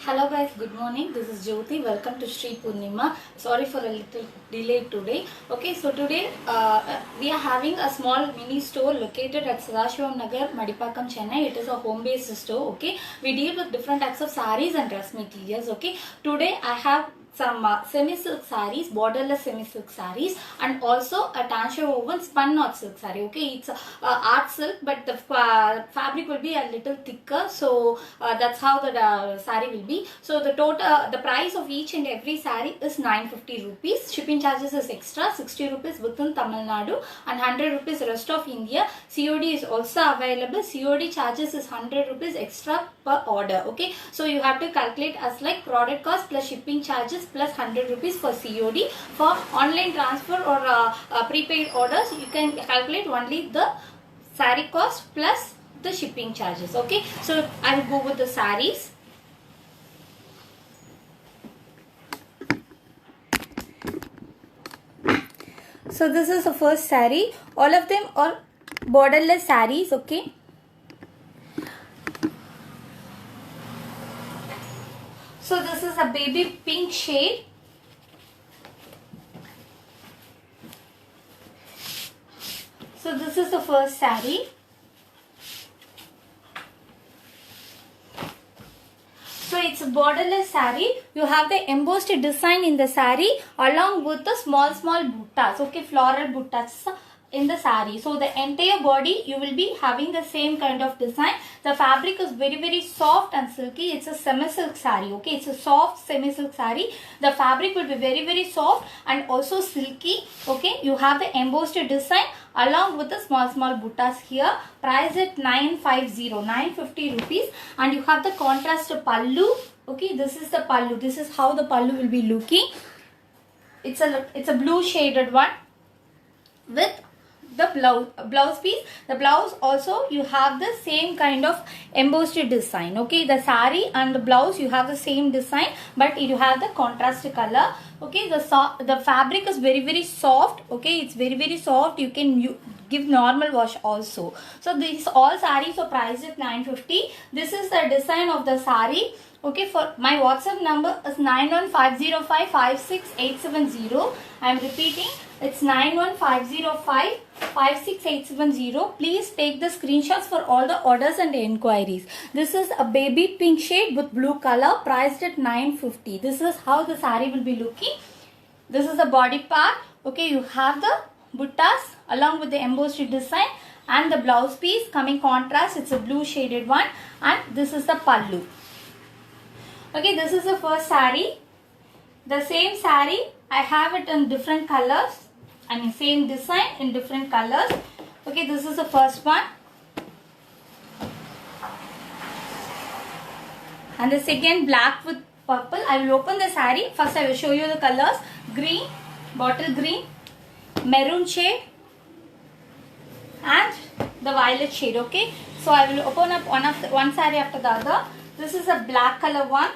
Hello guys, good morning. This is Jyoti. Welcome to Sri Purnima. Sorry for a little delay today. Okay, so today we are having a small mini store located at Sadashivam Nagar, Madipakam, Chennai. It is a home-based store. Okay, we deal with different types of sarees and dress materials. Okay, today I have some semi-silk sarees, borderless semi-silk sarees, and also a tancha woven spun knot silk saree. Okay, it's art silk, but the fabric will be a little thicker, so that's how the saree will be. So the price of each and every saree is 950 rupees. Shipping charges is extra, 60 rupees within Tamil Nadu and 100 rupees rest of India. COD is also available. COD charges is 100 rupees extra per order. Okay, so you have to calculate as like product cost plus shipping charges plus 100 rupees for COD. For online transfer or prepaid orders, you can calculate only the saree cost plus the shipping charges. Okay, so I will go with the sarees. So this is the first saree. All of them are borderless sarees. Okay, so this is a baby pink shade. So this is the first saree. So it's a borderless saree. You have the embossed design in the saree along with the small buttas. Okay, floral buttas in the saree. So the entire body you will be having the same kind of design. The fabric is very soft and silky. It's a semi-silk saree. Okay, it's a soft semi-silk saree. The fabric will be very soft and also silky. Okay, you have the embossed design along with the small buttas here. Price at 950 rupees, and you have the contrast pallu. Okay, this is the pallu. This is how the pallu will be looking. It's a blue shaded one with the blouse piece. The blouse also you have the same kind of embossed design. Okay, the saree and the blouse you have the same design, but you have the contrast color. Okay, the fabric is very soft. Okay, it's very soft. You can give normal wash also. So these all sarees are priced at 950. This is the design of the saree. Okay, for my WhatsApp number is 9150556870. I am repeating, it's 9150556870. Please take the screenshots for all the orders and inquiries. This is a baby pink shade with blue color, priced at 950. This is how the saree will be looking. This is the body part. Okay, you have the buttas along with the embossed design and the blouse piece coming contrast. It's a blue shaded one, and this is the pallu. Okay, this is the first saree. The same saree, I have it in different colors. I mean same design in different colors. Okay, this is the first one. And the second, black with purple. I will open the saree. First I will show you the colors. Green, bottle green, maroon shade and the violet shade. Okay, so I will open up one saree after the other. This is a black color one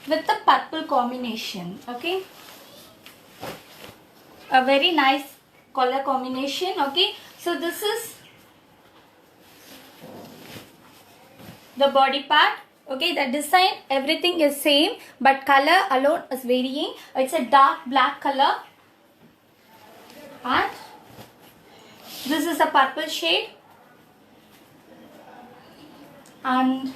with the purple combination. Okay, a very nice color combination. Okay, so this is the body part. Okay, the design everything is same, but color alone is varying. It's a dark black color, and this is a purple shade, and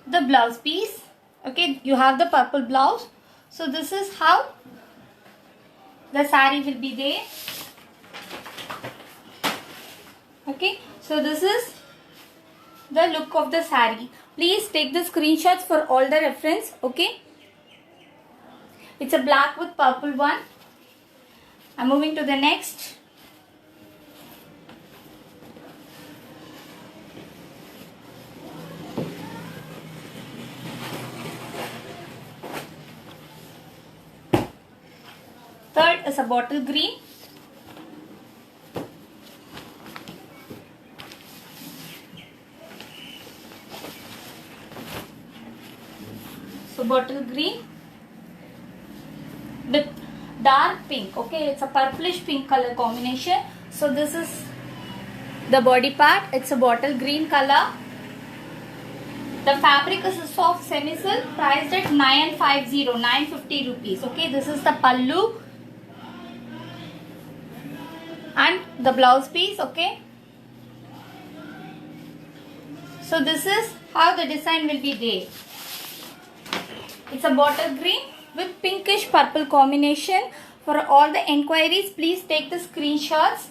the blouse piece. Okay, you have the purple blouse. So this is how the saree will be there. Okay, so this is the look of the saree. Please take the screenshots for all the reference. Okay, it's a black with purple one. I'm moving to the next. Third is a bottle green. So bottle green with dark pink. Okay, it's a purplish pink color combination. So this is the body part. It's a bottle green color The fabric is a soft semi-silk, priced at 950 rupees. Okay, this is the pallu and the blouse piece. Okay, so this is how the design will be there. It's a bottle green with pinkish purple combination. For all the enquiries, please take the screenshots.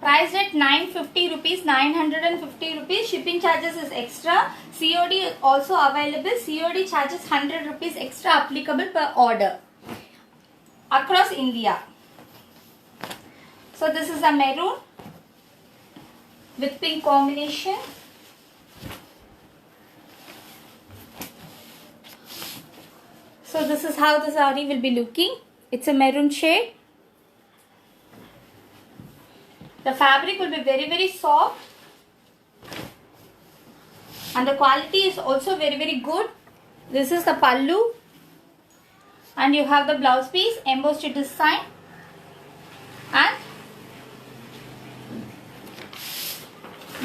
Priced at 950 rupees, 950 rupees. Shipping charges is extra. COD is also available. COD charges 100 rupees extra applicable per order across India. So this is a maroon with pink combination. So this is how the saree will be looking. It's a maroon shade. The fabric will be very soft and the quality is also very good. This is the pallu and you have the blouse piece, embossed design and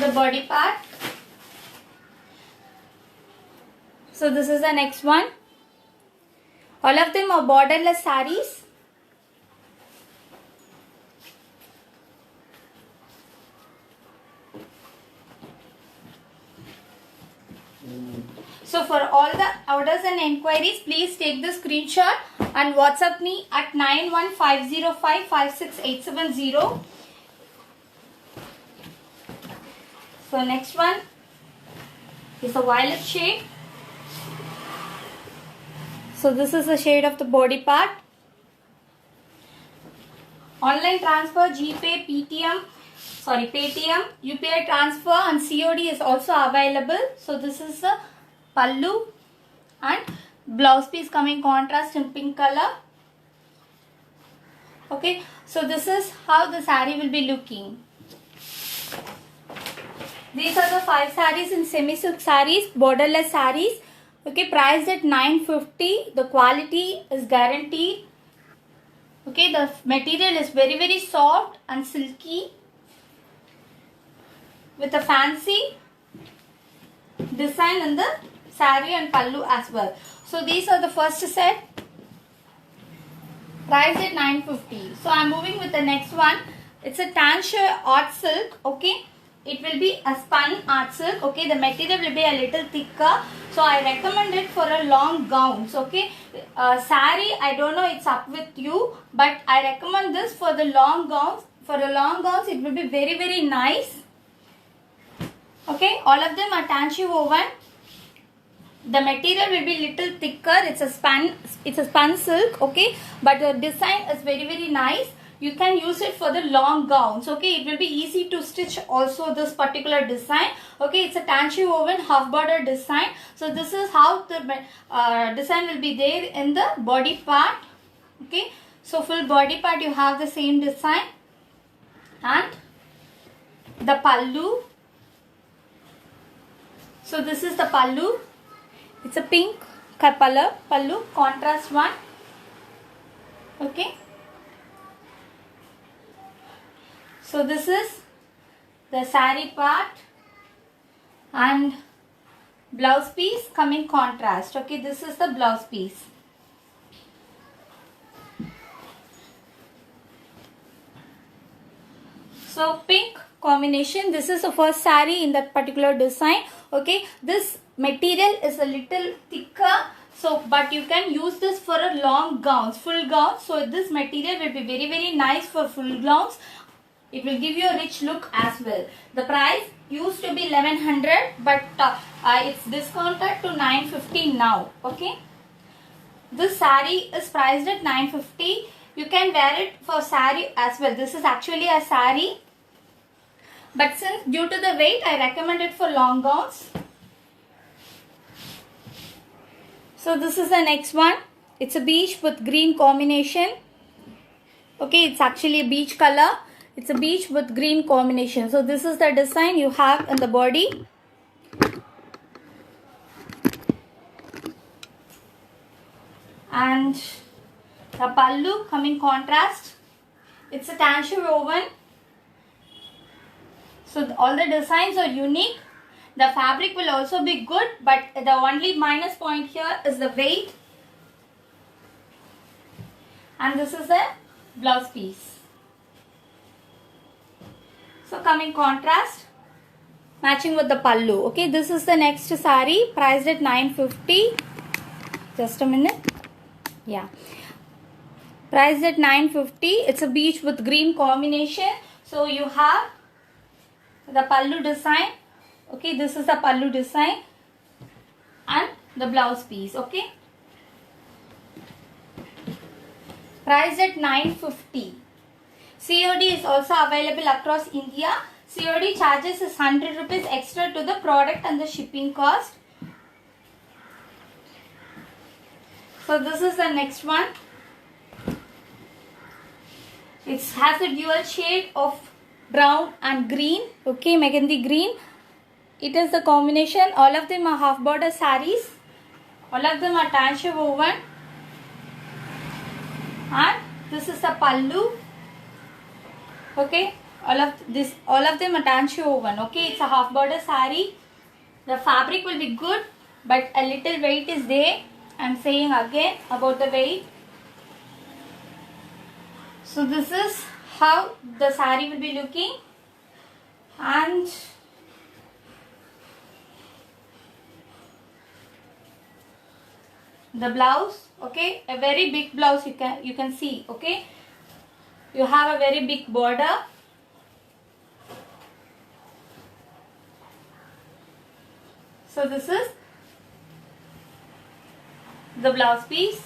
the body part. So this is the next one. All of them are borderless sarees. So for all the orders and enquiries, please take the screenshot and WhatsApp me at 9150556870. So next one is a violet shade. So this is the shade of the body part. Online transfer, GPay, Paytm, UPI transfer and COD is also available. So this is the pallu and blouse piece coming contrast in pink color. Okay, so this is how the saree will be looking. These are the 5 sarees in semi-silk sarees, borderless sarees. Okay, priced at 950. The quality is guaranteed. Okay, the material is very soft and silky with a fancy design in the saree and pallu as well. So these are the first set, priced at 950. So I'm moving with the next one. It's a Tanshore art silk. Okay, it will be a spun art silk. Okay, the material will be a little thicker, so I recommend it for a long gowns. Okay, saree, I don't know, it's up with you, but I recommend this for the long gowns. For the long gowns, it will be very nice. Okay, all of them are Tanshore woven. The material will be little thicker. It's a spun silk. Okay, but the design is very nice. You can use it for the long gowns. Okay, it will be easy to stitch also this particular design. Okay, it's a Tanshore woven half border design. So this is how the design will be there in the body part. Okay, so full body part you have the same design and the pallu. So this is the pallu. It's a pink color pallu, contrast one. Okay. So this is the saree part and blouse piece coming contrast. Okay, this is the blouse piece. So pink combination. This is the first saree in that particular design. Okay, this material is a little thicker, so but you can use this for a long gowns, full gowns. So this material will be very nice for full gowns. It will give you a rich look as well. The price used to be 1100, but it's discounted to 950 now. Okay, this saree is priced at 950. You can wear it for saree as well. This is actually a saree, but since due to the weight, I recommend it for long gowns. So this is the next one. It's a beige with green combination. Okay, it's actually a beige color. It's a beige with green combination. So this is the design you have in the body. And the pallu coming contrast. It's a Tanshore woven. So all the designs are unique. The fabric will also be good, but the only minus point here is the weight. And this is the blouse piece. So coming contrast, matching with the pallu. Okay, this is the next saree, priced at 950. Just a minute. Yeah, priced at 950. It's a beach with green combination. So you have the pallu design. Okay, this is the pallu design and the blouse piece. Okay, priced at 950. COD is also available across India. COD charges is 100 rupees extra to the product and the shipping cost. So this is the next one. It has a dual shade of brown and green. Okay, Mehendi green. It is the combination. All of them are half border sarees. All of them are tancha woven. And this is the pallu. Okay, all of them are tancha woven. Okay, it's a half border saree. The fabric will be good, but a little weight is there. I'm saying again about the weight. So this is how the saree will be looking, and the blouse. Okay, a very big blouse, you can see. Okay, you have a very big border. So this is the blouse piece.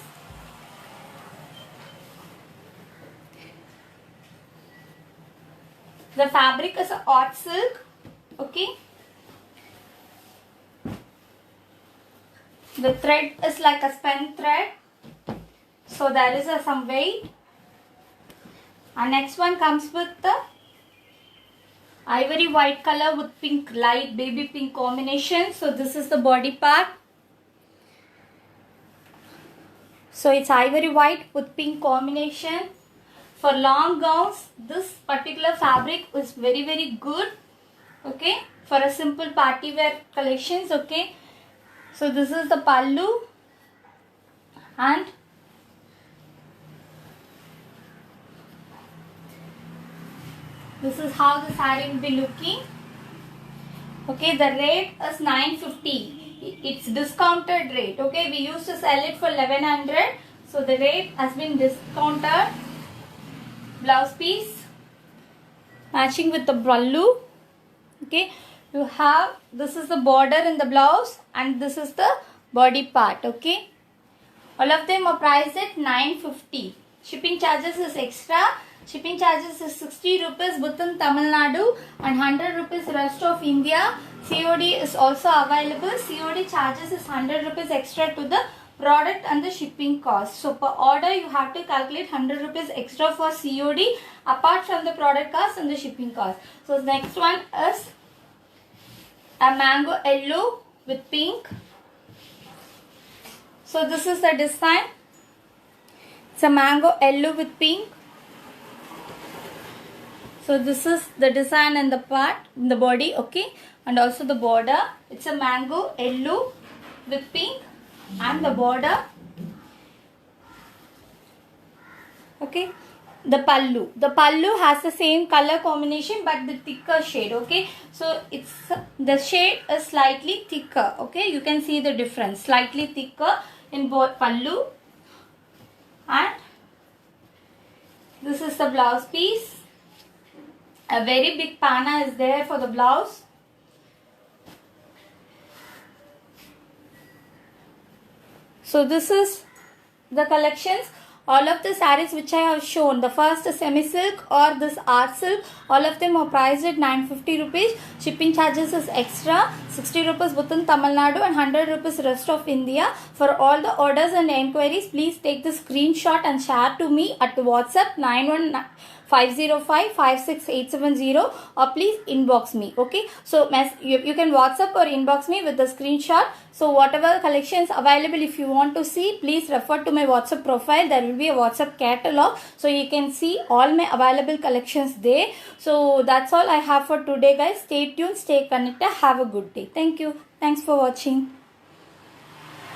The fabric is a hot silk. Okay, the thread is like a spun thread, so there is some weight. And next one comes with the ivory white color with pink, light baby pink combination. So this is the body part. So it's ivory white with pink combination. For long gowns, this particular fabric is very good. Okay, for a simple party wear collections. Okay, so this is the pallu, and this is how the saree will be looking. Okay, the rate is 950. It's discounted rate. Okay, we used to sell it for 1100. So the rate has been discounted. Blouse piece matching with the pallu. Okay, you have, this is the border in the blouse and this is the body part. Okay, all of them are priced at 950. Shipping charges is extra. Shipping charges is 60 rupees within Tamil Nadu and 100 rupees rest of India. COD is also available. COD charges is 100 rupees extra to the product and the shipping cost. So per order you have to calculate 100 rupees extra for COD apart from the product cost and the shipping cost. So next one is a mango yellow with pink. So this is the design. It's a mango yellow with pink. So this is the design and the part, the body. Okay, and also the border. It's a mango yellow with pink and the border. Okay, the pallu has the same color combination but the thicker shade. Okay, so it's the shade is slightly thicker. Okay, you can see the difference, slightly thicker in both pallu. And this is the blouse piece. A very big panna is there for the blouse. So this is the collections. All of the sarees which I have shown, the first semi silk or this art silk, all of them are priced at 950 rupees. Shipping charges is extra, 60 rupees within Tamil Nadu and 100 rupees rest of India. For all the orders and enquiries, please take the screenshot and share to me at WhatsApp 91505-56870 or please inbox me. Okay, so you can WhatsApp or inbox me with the screenshot. So whatever collections available, if you want to see, please refer to my WhatsApp profile. There will be a WhatsApp catalog, so you can see all my available collections there. So that's all I have for today, guys. Stay tuned, stay connected, have a good day. Okay, thank you. Thanks for watching.